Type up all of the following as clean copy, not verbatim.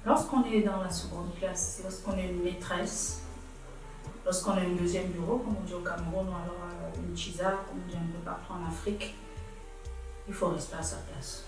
Lorsqu'on est dans la seconde classe, lorsqu'on est une maîtresse, lorsqu'on a un deuxième bureau, comme on dit au Cameroun, ou alors une chisa, comme on dit un peu partout en Afrique, il faut rester à sa place.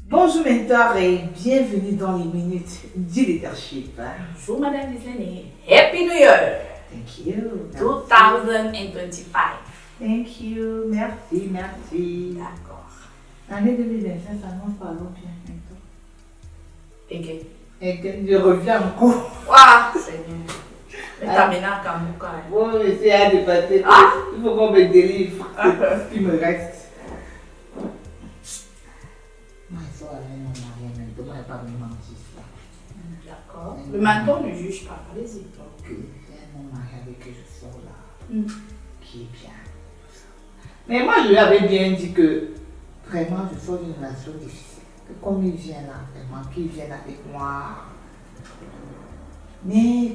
Bonjour mentor et bienvenue dans les minutes du leadership. Bonjour Madame Lislene, Happy New Year! Thank you. 2025. Thank you. Merci. D'accord. L'année 2025, ça annonce pas long bien mentor. Et Et je reviens en cours. waouh, c'est bien. Mais t'as maintenant un Kamouka. Bon, c'est à dépasser. Il faut qu'on me délivre ce qui me reste. Moi, je sors avec mon mari mentor. Moi, je n'ai pas me mentir ça. D'accord. Le mentor ne juge pas, allez-y. Donc, j'ai mon mari avec qui je sors là, qui est bien. Mais moi, je lui avais bien dit que vraiment, je sors d'une relation difficile. Que comme il vient là, vraiment, qu'il vienne avec moi. Mais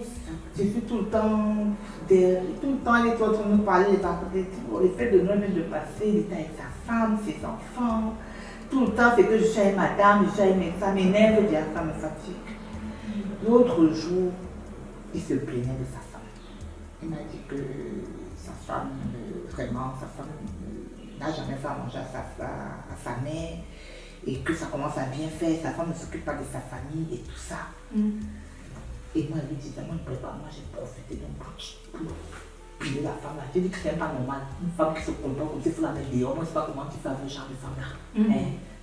je suis tout le temps, il est en train de nous parler, le fait de nous-mêmes de passer, il était avec sa femme, ses enfants. Tout le temps, c'est que je suis avec madame, je suis avec mes ça m'énerve, ça me fatigue. L'autre jour, il se plaignait de sa femme. Il m'a dit que sa femme, n'a jamais fait à manger à sa mère et que ça commence à bien faire, sa femme ne s'occupe pas de sa famille et tout ça. Et moi, je lui disais, moi, j'ai profité d'un coup pour piller la femme là. J'ai dit que c'est pas normal. Une femme qui se comporte comme si il faut la mettre dehors. Moi, je ne sais pas comment tu fais avec ce genre de femme là.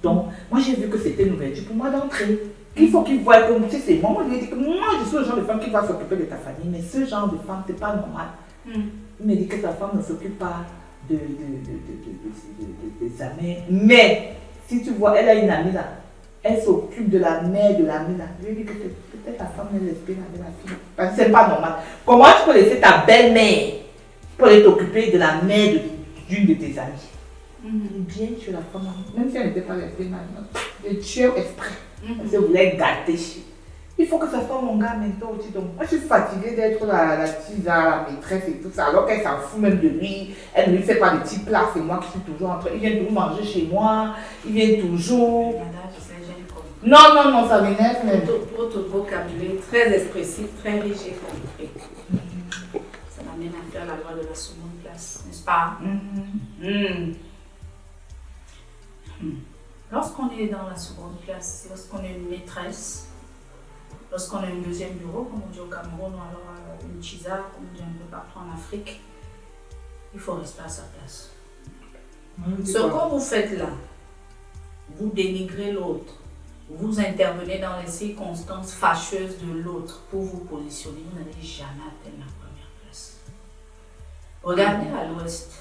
Donc, moi, j'ai vu que c'était une ouverture pour moi d'entrer. Il faut qu'il voie comme tu sais, c'est moi. Moi, je lui ai dit que moi, je suis le genre de femme qui va s'occuper de ta famille. Mais ce genre de femme, c'est pas normal. Il me dit que sa femme ne s'occupe pas de sa mère. Mais, si tu vois, elle a une amie là. Elle s'occupe de la mère de l'amie là. Je lui ai dit que peut-être ta femme est lesbienne avec la fille. Parce que c'est pas normal. Comment tu peux laisser ta belle-mère pour aller t'occuper de la mère d'une de tes amies? Bien tuer la femme, même si elle n'était pas lesbienne, je tuais exprès. Parce que je voulais gâter. Il faut que ça soit mon gars maintenant aussi. Donc, moi je suis fatiguée d'être la tisa, la maîtresse et tout ça. Alors qu'elle s'en fout même de lui. Elle ne lui fait pas de petits plats. C'est moi qui suis toujours en train. Il vient toujours manger chez moi. Il vient toujours. Non, ça m'énerve même. Votre vocabulaire très expressif, très riche et compris. Ça m'amène à faire la loi de la seconde place, n'est-ce pas? Lorsqu'on est dans la seconde classe, lorsqu'on est une maîtresse, lorsqu'on a un deuxième bureau, comme on dit au Cameroun, ou alors une chisa, comme on dit un peu partout en Afrique, il faut rester à sa place. Ce que vous faites là, vous dénigrez l'autre. Vous intervenez dans les circonstances fâcheuses de l'autre pour vous positionner. Vous n'allez jamais atteindre la première place. Regardez à l'ouest.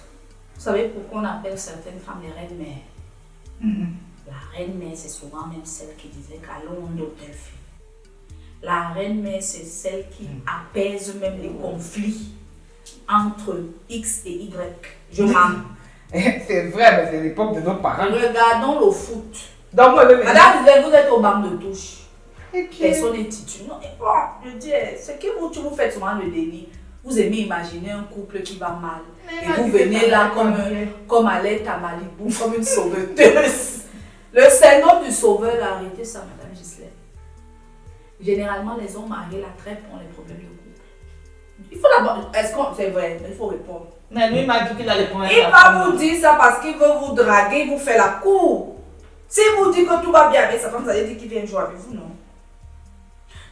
Vous savez pourquoi on appelle certaines femmes les reines-mères? La reine-mère, c'est souvent même celle qui disait qu'allons d'hôtel fille. La reine-mère, c'est celle qui apaise même les conflits entre X et Y. Je m'en. C'est vrai, mais c'est l'époque de nos parents. Regardons le foot. Donc, Madame, vous êtes au banc de touche. Personne n'est titulaire. Non, et bon, je dis, ce que vous faites souvent le déni. Vous aimez imaginer un couple qui va mal. Et vous venez là comme Alette à Malibu, comme une sauveteuse. Le syndrome du sauveur a arrêté ça, Madame Gislaine. Généralement, les hommes mariés la traite ont les problèmes de couple. Il faut d'abord. Est-ce que c'est vrai? Il faut répondre. Mais lui, il m'a dit qu'il a les problèmes. Il va vous dire ça parce qu'il veut vous draguer, il vous fait la cour. Si vous dites que tout va bien avec sa femme, ça veut dire qu'il vient jouer avec vous, non?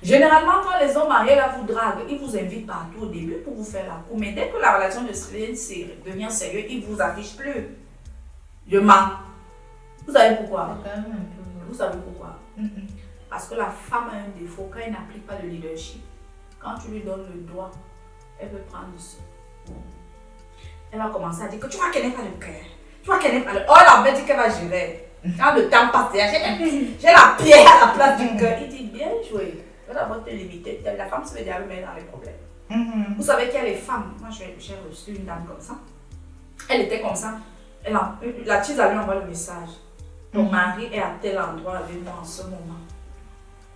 Généralement, quand les hommes mariés là vous draguent, ils vous invitent partout au début pour vous faire la cour. Mais dès que la relation devient sérieuse, ils ne vous affichent plus. Je mens. Vous savez pourquoi? Vous savez pourquoi? Parce que la femme a un défaut. Quand elle n'applique pas le leadership, quand tu lui donnes le doigt, elle peut prendre ça. Elle va commencer à dire que tu vois qu'elle n'est pas le cœur. Tu vois qu'elle n'est pas le... Oh, elle avait dit qu'elle va gérer. Quand le temps passe, j'ai la pierre à la place du cœur. Il dit bien joué. Tu vas d'abord te limiter. La femme se fait déjà mettre dans les problèmes. Vous savez qu'il y a les femmes. Moi, j'ai reçu une dame comme ça. Elle était comme ça. La tise lui envoie le message. Ton mari est à tel endroit avec moi en ce moment.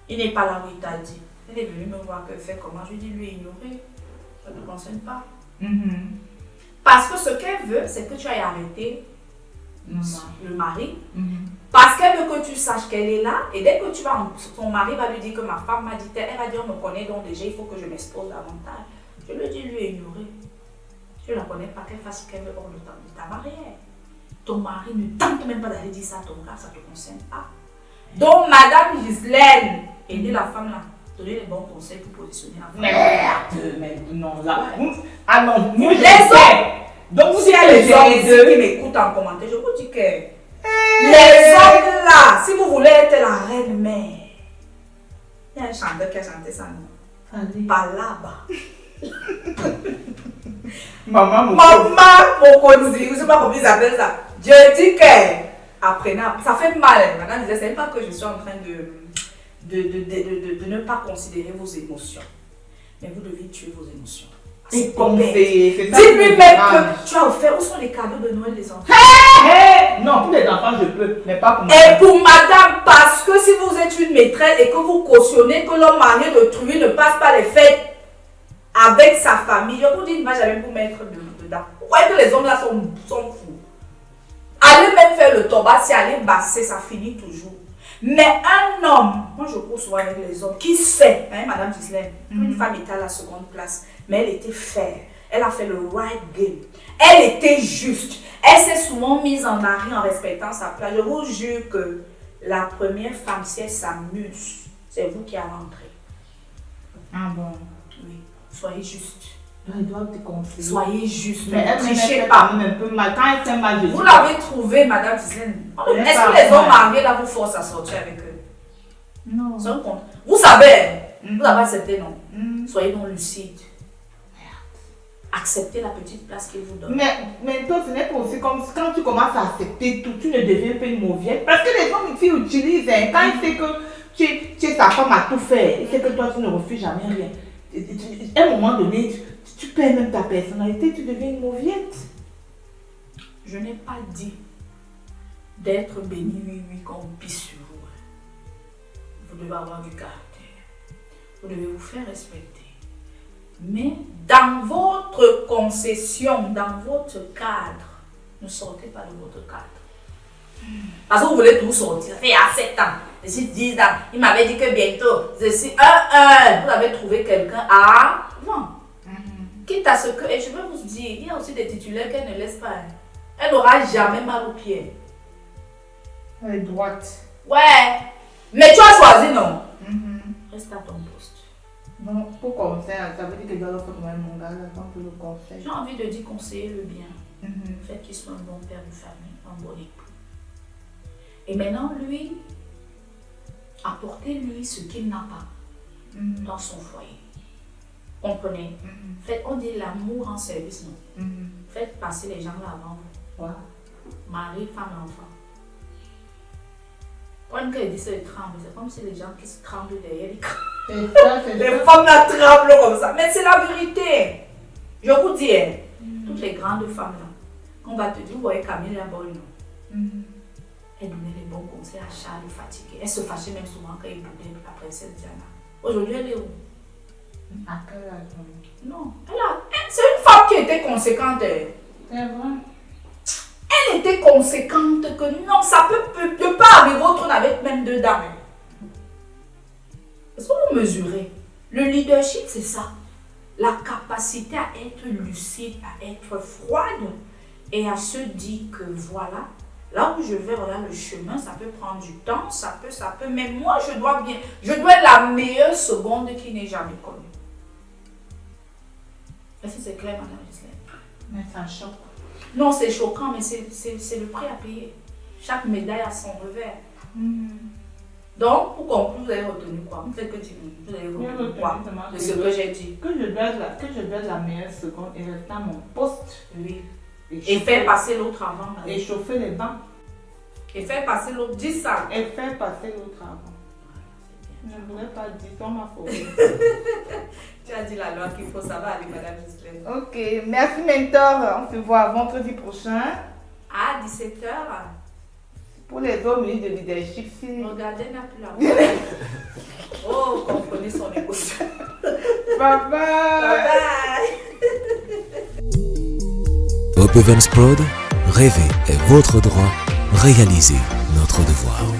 Il n'est pas là où il t'a dit. Elle est venue me voir que fait comment. Je lui dis lui ignorer. Ça ne te concerne pas. Parce que ce qu'elle veut, c'est que tu ailles arrêter le mari, parce qu'elle veut que tu saches qu'elle est là, et dès que tu vas, ton mari va lui dire que ma femme m'a dit, elle va dire, on me connaît donc déjà, il faut que je m'expose davantage. Je lui dis, lui ignorer. Tu ne la connais pas, qu'elle fasse ce qu'elle veut hors le temps de ta barrière. Ton mari ne tente même pas d'aller dire ça à ton gars, ça ne te concerne pas. Donc, Madame Gislaine, aidez la femme là, donnez les bons conseils pour positionner la femme. Merde, mais non, là. Ah non, moi les hommes. Donc, si il y a les hommes qui m'écoutent en commentaire, je vous dis que les hommes là, si vous voulez être la reine mère, il y a un chanteur qui a chanté ça, non? Palaba. Maman, Mokonzi, je ne sais pas comment ils appellent ça. Je dis que, apprenez, ça fait mal. Madame disait, c'est pas que je suis en train de ne pas considérer vos émotions. Mais vous devez tuer vos émotions. C'est comme c'est ça. Dis-lui même que tu as offert, où sont les cadeaux de Noël des enfants? Non, pour les enfants, je peux, mais pas pour moi. Et pour madame, parce que si vous êtes une maîtresse et que vous cautionnez que l'homme marié de Truy ne passe pas les fêtes avec sa famille, je vous dis, moi j'allais vous mettre dedans. Vous voyez que les hommes là sont fous. Allez même faire le toba, si allez basser, ça finit toujours. Mais un homme, moi je cours souvent avec les hommes, qui sait, hein, Madame Gislaine, une femme était à la seconde place, mais elle était fair, elle a fait le right game, elle était juste, elle s'est souvent mise en arrêt en respectant sa place. Je vous jure que la première femme, si elle s'amuse, c'est vous qui allez entrer. Ah bon? Oui, soyez juste. Elle doit te conseiller. Soyez juste, mais ne elle trichez fait pas. quand même un peu mal. Quand elle fait mal, je dis. Vous l'avez trouvé, Madame Gislaine. Est-ce que les hommes mariés là vous forcent à sortir avec eux? Non. C'est un compte. Vous savez, vous avez accepté, non? Soyez non lucide. Acceptez la petite place qu'il vous donne. Mais toi, ce n'est pas aussi comme quand tu commences à accepter tout, tu ne deviens pas une mauvaise. Parce que les hommes ici utilisent, hein, quand il sait que tu es sa femme à tout faire, il sait que toi, tu ne refuses jamais rien. À un moment donné, tu perds même ta personnalité, tu deviens une mauviette. Je n'ai pas dit d'être béni, oui, qu'on pisse sur vous. Vous devez avoir du caractère. Vous devez vous faire respecter. Mais dans votre concession, dans votre cadre, ne sortez pas de votre cadre. Parce que vous voulez tout sortir. Ça fait à 7 ans, je suis 10 ans. Il m'avait dit que bientôt, je suis 1. Vous avez trouvé quelqu'un avant. Quitte à ce que, et je veux vous dire, il y a aussi des titulaires qu'elle ne laisse pas. Elle n'aura jamais mal aux pieds. Elle est droite. Ouais. Mais tu as choisi, non? Reste à ton poste. Non, pour conseiller, ça veut dire que je dois le faire comme mon gars, avant que le conseil. J'ai envie de dire conseiller le bien. Faites qu'il soit un bon père de famille, un bon époux. Et maintenant, lui, apportez-lui ce qu'il n'a pas dans son foyer. Comprenez? On dit l'amour en service, non? Faites passer les gens là avant vous. Mari, femme, enfant. Quand elle dit c'est tremble, c'est comme si les gens qui se tremblent derrière les femmes là tremblent comme ça. Mais c'est la vérité. Je vous dis, toutes les grandes femmes là, on va te dire, vous voyez Camille la bonne, elle donnait les bons conseils à Charles fatigué. Elle se fâchait même souvent quand il boudait la princesse Diana. Aujourd'hui, elle est où? À quel âge? Non, c'est une femme qui était conséquente. C'est vrai. Elle était conséquente que non, ça peut pas arriver au trône avec même 2 dames. Est-ce que vous mesurez? Le leadership, c'est ça. La capacité à être lucide, à être froide et à se dire que voilà, là où je vais, voilà le chemin, ça peut prendre du temps, ça peut, mais moi je dois être la meilleure seconde qui n'ait jamais connue. Est-ce que c'est clair, Madame Gislaine? Mais ça choque. Non, c'est choquant, mais c'est le prix à payer. Chaque médaille a son revers. Donc, pour conclure, vous avez retenu quoi? Vous faites que vous avez retenu quoi de ce que j'ai dit? Que je dois être la meilleure seconde et rester à mon poste. Oui. Et faire passer l'autre avant. Et chauffer les bancs. Et faire passer l'autre. Dis ça. Et faire passer l'autre avant. Je ne voulais pas dire, on m'a forcé. Tu as dit la loi qu'il faut, ça va aller, Madame Gislaine. Ok, merci mentor. On se voit vendredi prochain. À 17h. Pour les hommes de leadership, si... Regardez, n'a plus la voix. Oh, comprenez son émotion. Bye bye. Bye bye. Hope Evans Prod, Rêver est votre droit, réalisez notre devoir.